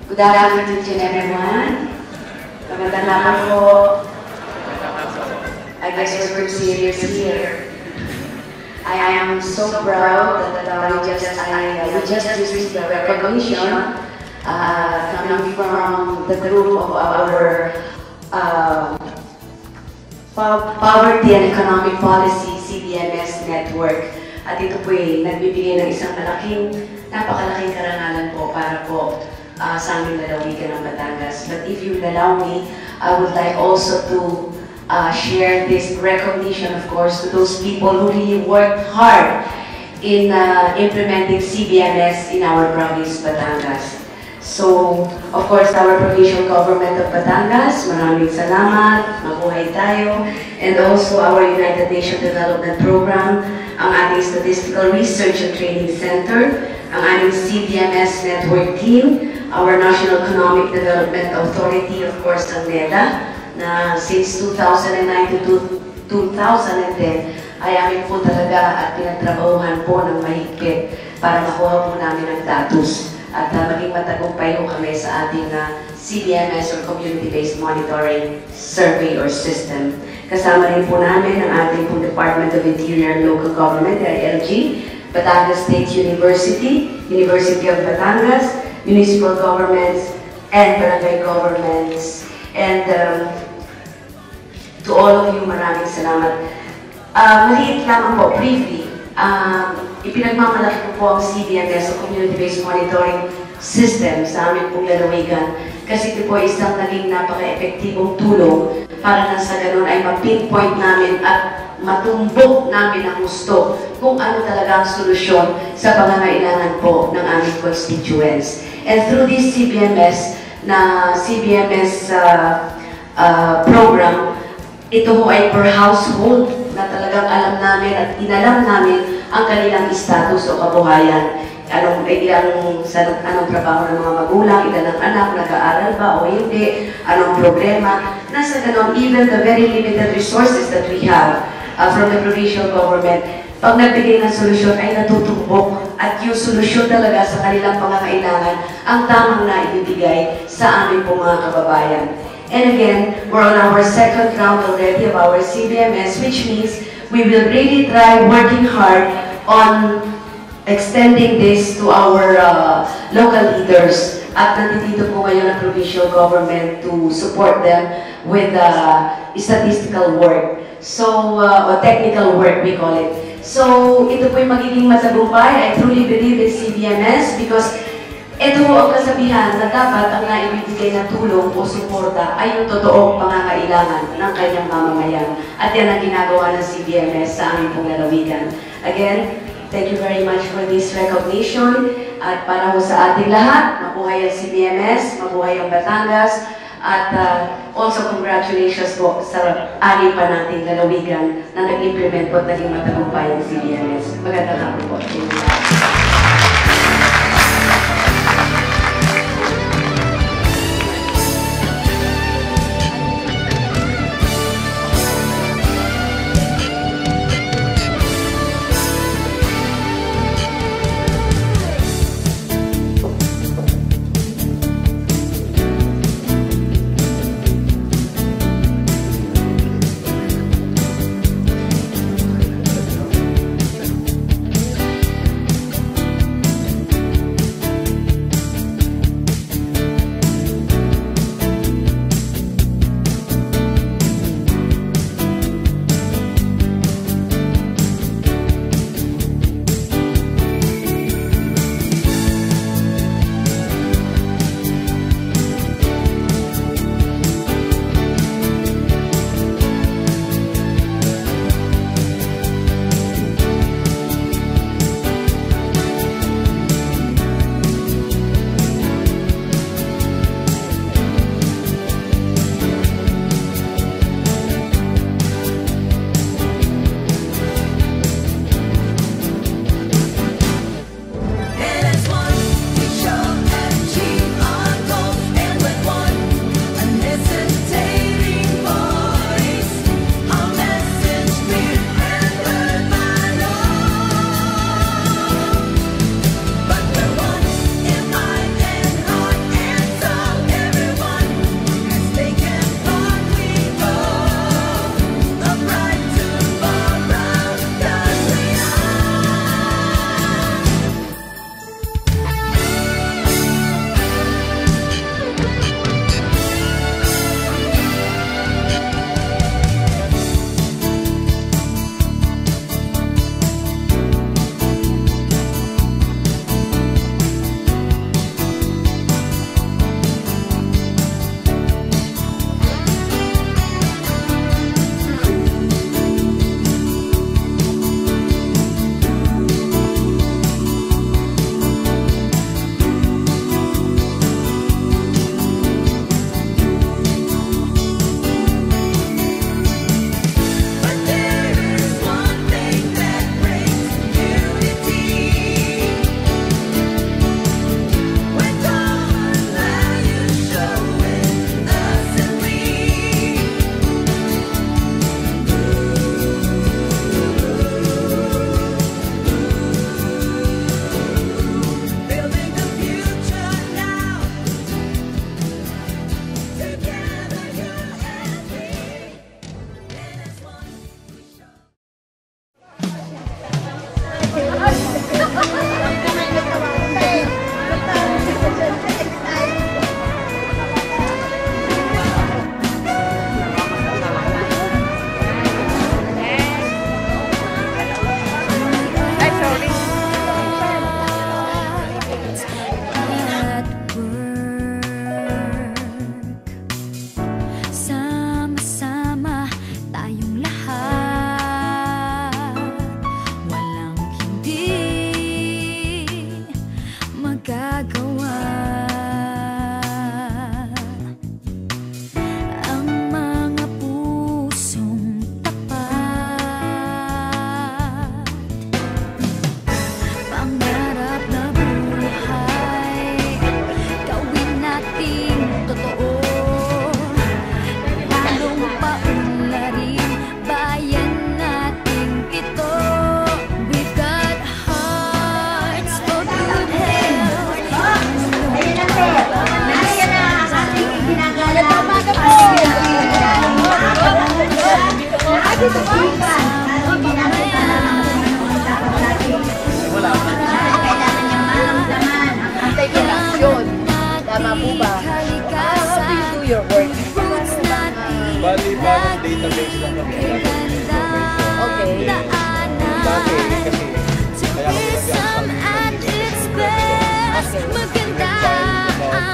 Good afternoon to everyone. Magandang hapon po. I guess we're serious here. I am so proud that we just received the recognition coming from the group of our Poverty and Economic Policy CBMS Network. At ito po nagbibigay ng isang napakalaking karangalan po para po sa aming lalawigan ng Batangas. But if you would allow me, I would like also to share this recognition, of course, to those people who really worked hard in implementing CBMS in our province, Batangas. So, of course, our provincial government of Batangas, maraming salamat, mabuhay tayo, and also our United Nations Development Program, ang ating Statistical Research and Training Center, ang ating CBMS Network Team, our National Economic Development Authority, of course, ang NEDA, na since 2009 to 2010 ay amin po talaga at pinagtrabahuhan po ng mahigpit para makuha po namin ang status at maging matagumpay po kami sa ating CBMS or Community-Based Monitoring Survey or System. Kasama rin po namin ang ating po Department of Interior and Local Government, DILG, Batangas State University, University of Batangas, municipal governments, and barangay governments. And to all of you, maraming salamat. Maliit lamang po, briefly, ipinagmamalaki po ang CBMS o Community-Based Monitoring System sa amin pong lalawigan kasi ito po isang naging napaka-epektibong tulong para na sa ganun ay ma-pinpoint namin at matumbok namin ang gusto kung ano talaga ang solusyon sa pangangailangan po ng aming constituents. And through this CBMS program, ito po ay per household na talagang alam namin at inalam namin ang kanilang status o kabuhayan. Anong trabaho ng mga magulang, ilan ang anak, nag-aaral ba o hindi, anong problema. Nasa ganon, even the very limited resources that we have from the provincial government, pag nagbigay ng solusyon ay natutumbok at yung solusyon talaga sa kanilang pangangailangan ang tamang na ibibigay sa aming pong mga kababayan. And again, we're on our second round already of our CBMS, which means we will really try working hard on extending this to our local leaders. At nandito po ngayon ang provincial government to support them with statistical work. So, or technical work we call it. So, ito po yung magiging matagumpay. I truly believe in CBMS because ito ang kasabihan na dapat ang naibibigay na tulong o suporta ay yung totoong pangangailangan ng kanyang mamamayan. At yan ang ginagawa ng CBMS sa aming pong lalawigan. Again, thank you very much for this recognition. At para po sa ating lahat, mabuhay ang CBMS, mabuhay ang Batangas, at also congratulations po sa anim pa nating lalawigan na nag-implement po at naging matagumpay ang CBMS. Magandang hapon po.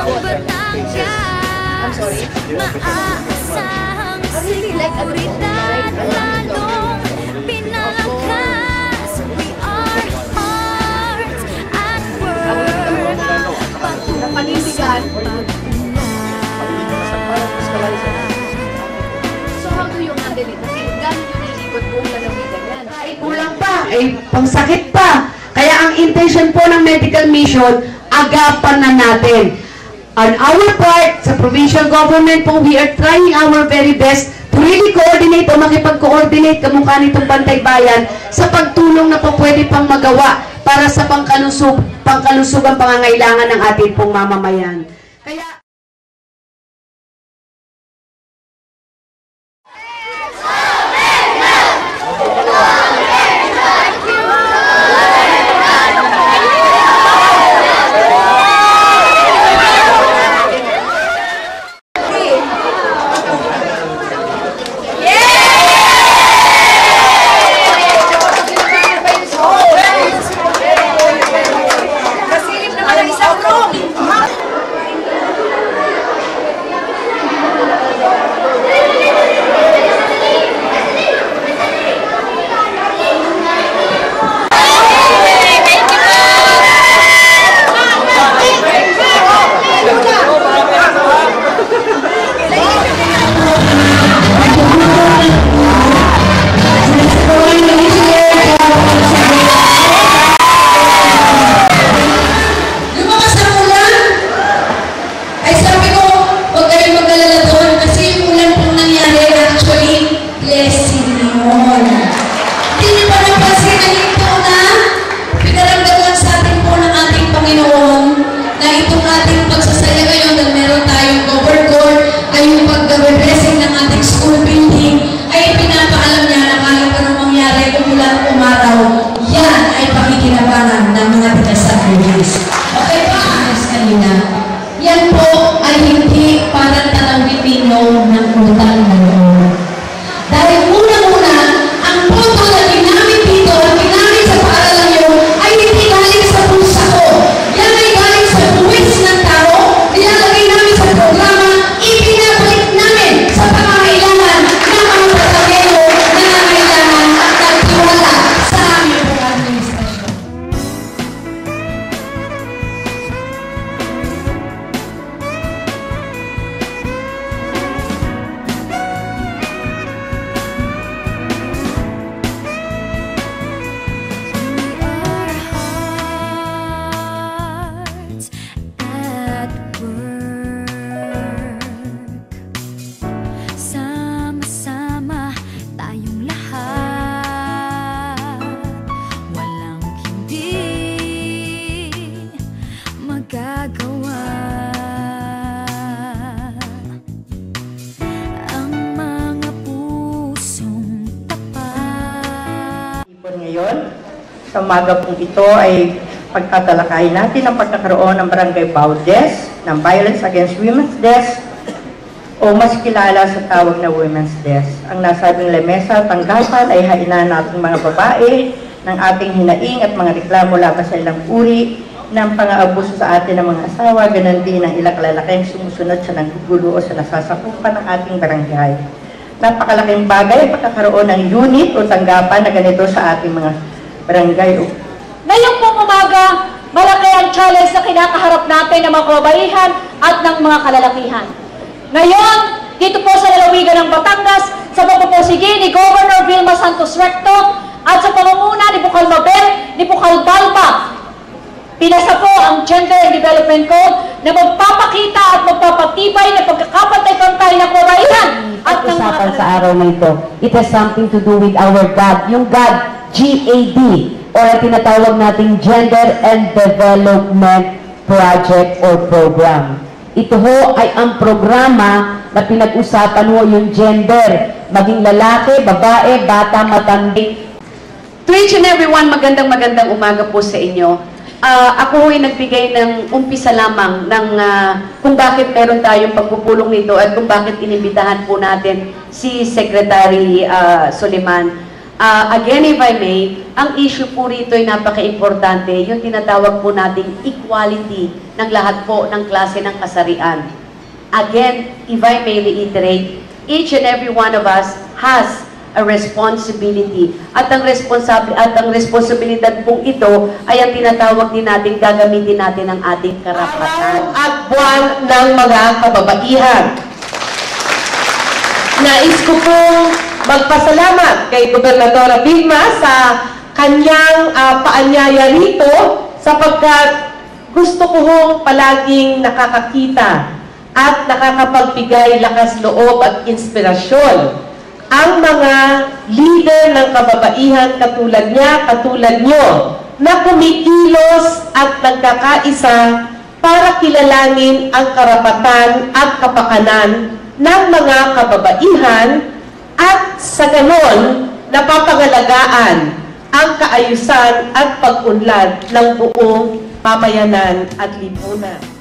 I'm sorry. Maaasahang seguridad lalong pinalakas. We are hearts at work. Panindigan. So how do you handle it? Kasi gano'n yung nilipot buong lalawigan yan. Ay, kulang pa. Ay, pangsakit pa. Kaya ang intention po ng medical mission, agapan na natin. On our part, sa provincial government po, we are trying our very best to really coordinate o makipag-coordinate kamukha nitong Bantay Bayan sa pagtulong na po pwede pang magawa para sa pangkalusugang pangangailangan ng ating pong mamamayan. Kaya ngayon, sa umaga pong ito ay pagtatalakayin natin ang pagkakaroon ng Barangay Baudes ng Violence Against Women's Desk o mas kilala sa tawag na Women's Desk. Ang nasabing lemesa tanggapan ay hainan nating mga babae ng ating hinaing at mga reklamo laban sa ilang uri ng pang-aabuso sa atin ng mga asawa, ganun din ang ilang lalaking sumusunod sa nanggugulo o sa nasasakupan ng ating barangay. Napakalaking bagay ang pagkakaroon ng unit o tanggapan na ganito sa ating mga barangay. Ngayong pong umaga, malaki ang challenge na kinakaharap natin ng mga kababaihan at ng mga kalalakihan. Ngayon, dito po sa lalawigan ng Batangas, sa pagpupursige ni Governor Vilma Santos Recto at sa pangunguna ni Bukal Mabel, ni Bukal Balpa, pinasa po ang Gender and Development Code na magpapakita at magpapatibay na pagkakapantay-pantay ng kababaihan at ng mga usapan sa araw na ito. It has something to do with our God. Yung God, GAD, or ang tinatawag nating Gender and Development Project or Program. Ito ho ay ang programa na pinag-usapan ho yung gender, maging lalaki, babae, bata, matanda. To each and everyone, magandang umaga po sa inyo. Ako ay nagbigay ng umpisa lamang ng kung bakit meron tayong pagpupulong nito at kung bakit inimbitahan po natin si Secretary Soliman. Again, if I may, ang issue po rito ay napaka-importante, yung tinatawag po nating equality ng lahat po ng klase ng kasarian. Again, if I may reiterate, each and every one of us has a responsibility. At ang responsibilidad pong ito ay ang tinatawag din natin, gagamitin natin ang ating karapatan. At buwan ng mga kababaihan. Nais ko pong magpasalamat kay Gobernadora Vilma sa kanyang paanyaya rito sapagkat gusto ko hong palaging nakakakita at nakakapagbigay lakas loob at inspirasyon ang mga leader ng kababaihan katulad niya, katulad nyo, na kumikilos at nagkakaisa para kilalanin ang karapatan at kapakanan ng mga kababaihan at sa ganon napapangalagaan ang kaayusan at pag-unlad ng buong pamayanan at lipunan.